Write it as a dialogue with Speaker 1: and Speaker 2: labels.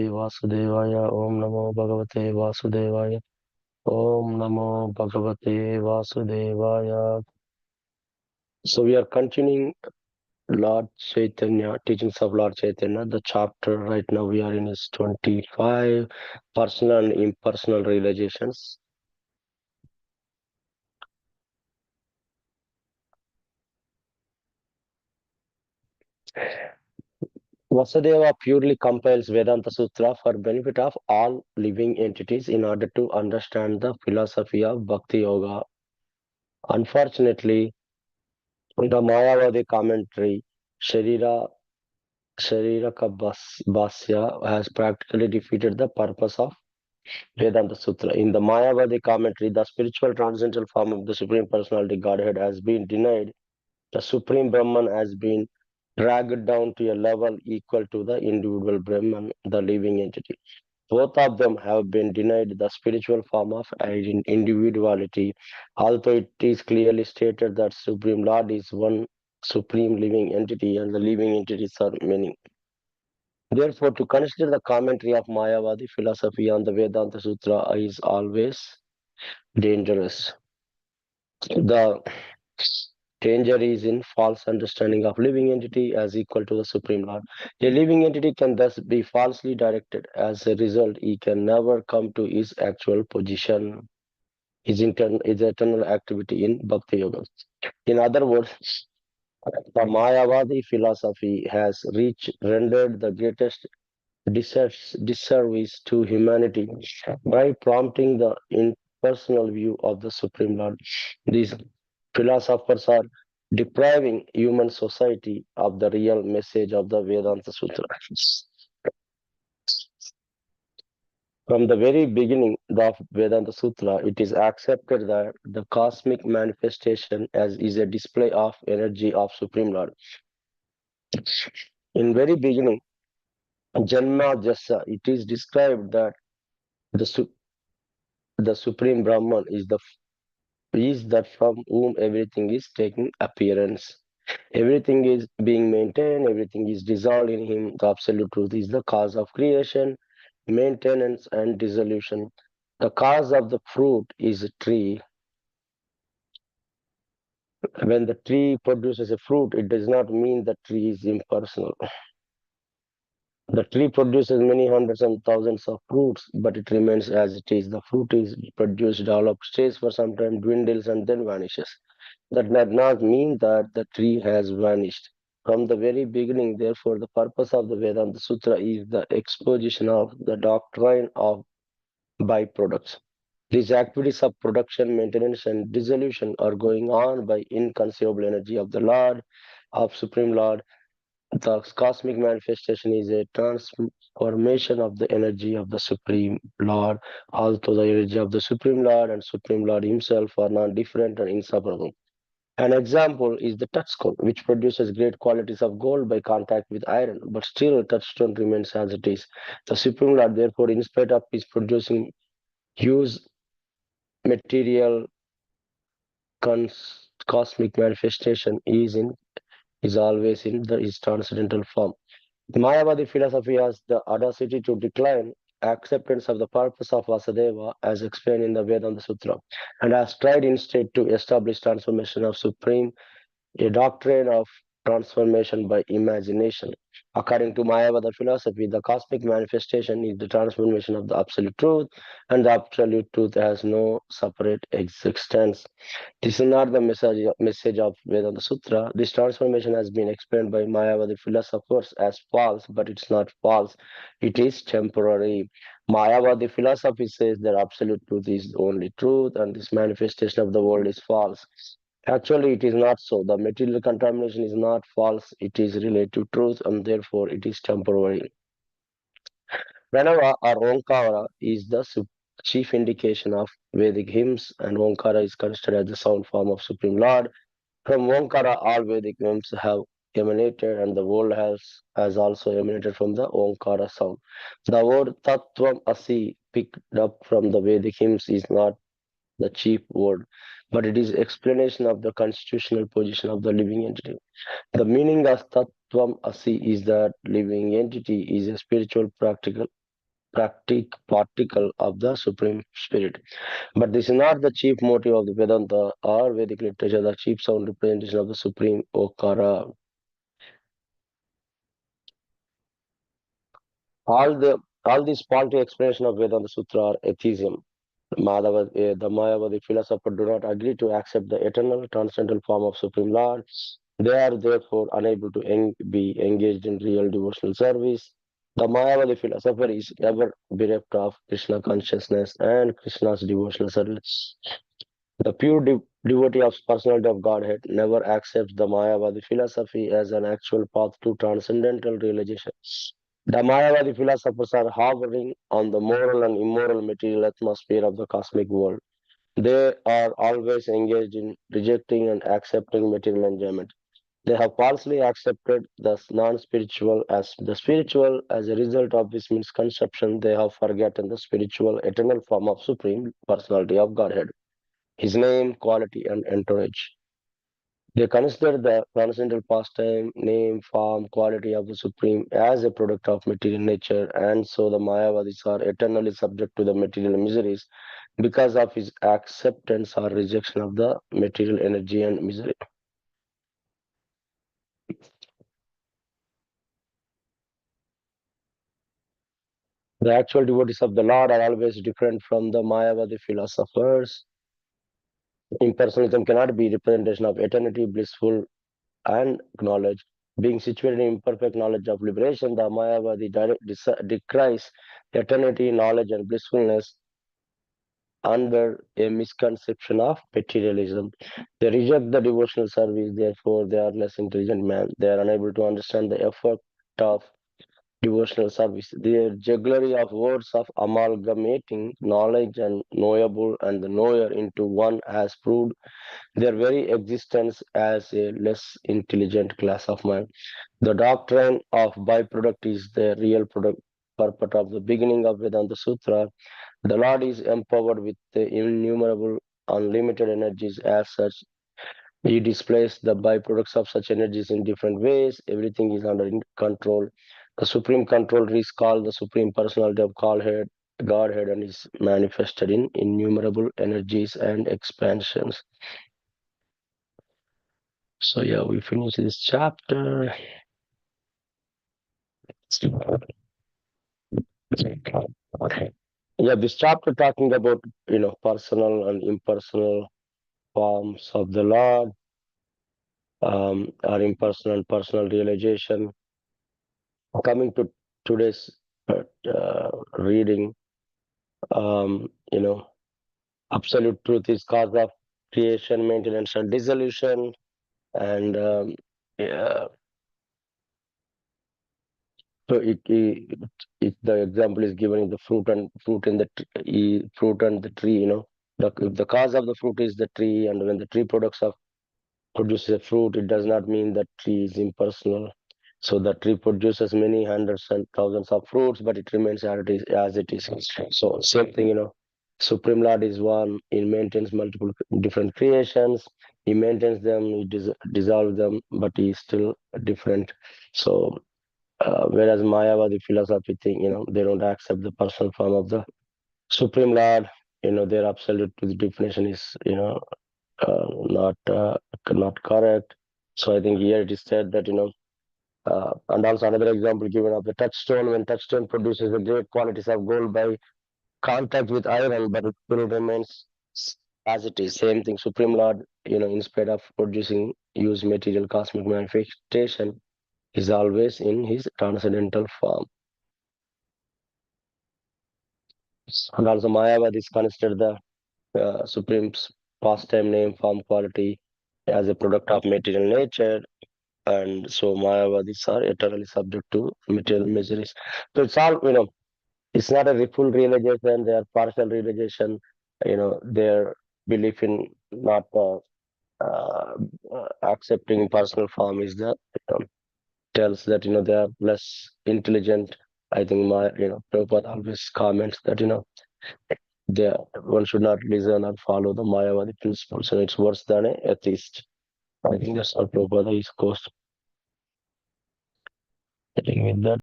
Speaker 1: वासुदेवाय ओम नमो भगवते वासुदेवाय ओम नमो भगवते वासुदेवाय. So we are continuing Lord Chaitanya, teachings of Lord Chaitanya. The chapter right now we are in is 25, personal and impersonal realizations. Vasudeva purely compiles Vedanta Sutra for benefit of all living entities in order to understand the philosophy of Bhakti Yoga. Unfortunately, the Mayavadi commentary, Sharira Bhasya has practically defeated the purpose of Vedanta Sutra. In the Mayavadi commentary, the spiritual transcendental form of the Supreme Personality Godhead has been denied. The Supreme Brahman has been dragged down to a level equal to the individual Brahman, the living entity. Both of them have been denied the spiritual form of individuality, although it is clearly stated that Supreme Lord is one supreme living entity and the living entities are many. Therefore, to consider the commentary of Mayavadi philosophy on the Vedanta Sutra is always dangerous. The danger is in false understanding of living entity as equal to the Supreme Lord. A living entity can thus be falsely directed. As a result, he can never come to his actual position, his eternal activity in Bhakti Yoga. In other words, the Mayavadi philosophy has rendered the greatest disservice to humanity by prompting the impersonal view of the Supreme Lord. These philosophers are depriving human society of the real message of the Vedanta Sutra. From the very beginning of Vedanta Sutra, it is accepted that the cosmic manifestation as is a display of energy of Supreme Lord. In very beginning, Janma Jasa, it is described that the the Supreme Brahman is that from whom everything is taking appearance. Everything is being maintained, everything is dissolved in him. The absolute truth is the cause of creation, maintenance, and dissolution. The cause of the fruit is a tree. When the tree produces a fruit, it does not mean the tree is impersonal. The tree produces many hundreds and thousands of fruits, but it remains as it is. The fruit is produced, develops, stays for some time, dwindles, and then vanishes. That does not mean that the tree has vanished. From the very beginning, therefore, the purpose of the Vedanta Sutra is the exposition of the doctrine of byproducts. These activities of production, maintenance, and dissolution are going on by inconceivable energy of the Lord, of Supreme Lord. The cosmic manifestation is a transformation of the energy of the Supreme Lord. Although the energy of the Supreme Lord and Supreme Lord Himself are not different and inseparable. An example is the touchstone, which produces great qualities of gold by contact with iron, but still touchstone remains as it is. The Supreme Lord, therefore, in spite of his producing huge material cosmic manifestation, is always in his transcendental form. The Mayavadi philosophy has the audacity to decline acceptance of the purpose of Vasudeva as explained in the Vedanta Sutra, and has tried instead to establish transformation of Supreme, a doctrine of transformation by imagination. According to Mayavada philosophy, the cosmic manifestation is the transformation of the absolute truth, and the absolute truth has no separate existence. This is not the message of Vedanta Sutra. This transformation has been explained by Mayavadi philosophers as false, but it's not false. It is temporary. Mayavadi philosophy says that absolute truth is the only truth, and this manifestation of the world is false. Actually, it is not so. The material contamination is not false. It is relative truth, and therefore it is temporary. Pranava or Omkara is the chief indication of Vedic hymns, and Omkara is considered as the sound form of Supreme Lord. From Omkara, all Vedic hymns have emanated, and the world has also emanated from the Omkara sound. The word Tattvam Asi, picked up from the Vedic hymns, is not the chief word, but it is explanation of the constitutional position of the living entity. The meaning of Tattvam Asi is that living entity is a spiritual practical particle of the Supreme Spirit. But this is not the chief motive of the Vedanta or Vedic literature, the chief sound representation of the Supreme Okara. All the all these faulty explanation of Vedanta Sutra are atheism. The Mayavadi philosopher do not agree to accept the eternal, transcendental form of Supreme Lord. They are therefore unable to be engaged in real devotional service. The Mayavadi philosopher is ever bereft of Krishna consciousness and Krishna's devotional service. The pure devotee of personality of Godhead never accepts the Mayavadi philosophy as an actual path to transcendental realization. The Mayavadi philosophers are hovering on the moral and immoral material atmosphere of the cosmic world. They are always engaged in rejecting and accepting material enjoyment. They have falsely accepted the non-spiritual as the spiritual. As a result of this misconception, they have forgotten the spiritual eternal form of Supreme Personality of Godhead, His name, quality, and entourage. They consider the transcendental pastime, name, form, quality of the Supreme as a product of material nature, and so the Mayavadis are eternally subject to the material miseries because of his acceptance or rejection of the material energy and misery. The actual devotees of the Lord are always different from the Mayavadi philosophers. Impersonalism cannot be representation of eternity, blissful, and knowledge. Being situated in imperfect knowledge of liberation, the Mayavadi decries eternity, knowledge, and blissfulness under a misconception of materialism. They reject the devotional service, therefore, they are less intelligent men. They are unable to understand the effort of devotional service. Their jugglery of words of amalgamating knowledge and knowable and the knower into one has proved their very existence as a less intelligent class of mind. The doctrine of byproduct is the real product purport of the beginning of Vedanta Sutra. The Lord is empowered with the innumerable unlimited energies. As such, he displays the byproducts of such energies in different ways. Everything is under control. The supreme controller is called the Supreme Personality of Godhead, and is manifested in innumerable energies and expansions. So yeah, we finish this chapter. Okay. Yeah, this chapter talking about personal and impersonal forms of the Lord, or impersonal and personal realization. Coming to today's reading, um, you know, absolute truth is cause of creation, maintenance, and dissolution, and yeah, so the example is given in the fruit and the tree. The cause of the fruit is the tree, and when the tree produces a fruit, it does not mean that tree is impersonal. So the tree produces many hundreds and thousands of fruits, but it remains as it is. So same thing, Supreme Lord is one. He maintains multiple different creations. He maintains them. He dissolves them, but he is still different. So whereas Mayavadi philosophy think, they don't accept the personal form of the Supreme Lord. Their absolute truth definition is, not correct. So I think here it is said that and also another example given of the touchstone. When touchstone produces the great qualities of gold by contact with iron, but it still remains as it is. Same thing, Supreme Lord. Instead of producing use material cosmic manifestation, is always in his transcendental form. And also Mayavad is considered the Supreme pastime, name, form, quality as a product of material nature, and so Mayavadis are eternally subject to material miseries. So it's all, it's not a full realization, they are partial realization, their belief in not accepting personal form is the, tells that, they are less intelligent. I think Prabhupada always comments that, one should not listen or follow the Mayavadi principles, and it's worse than an atheist. I think that's what Prabhupada is course. With that.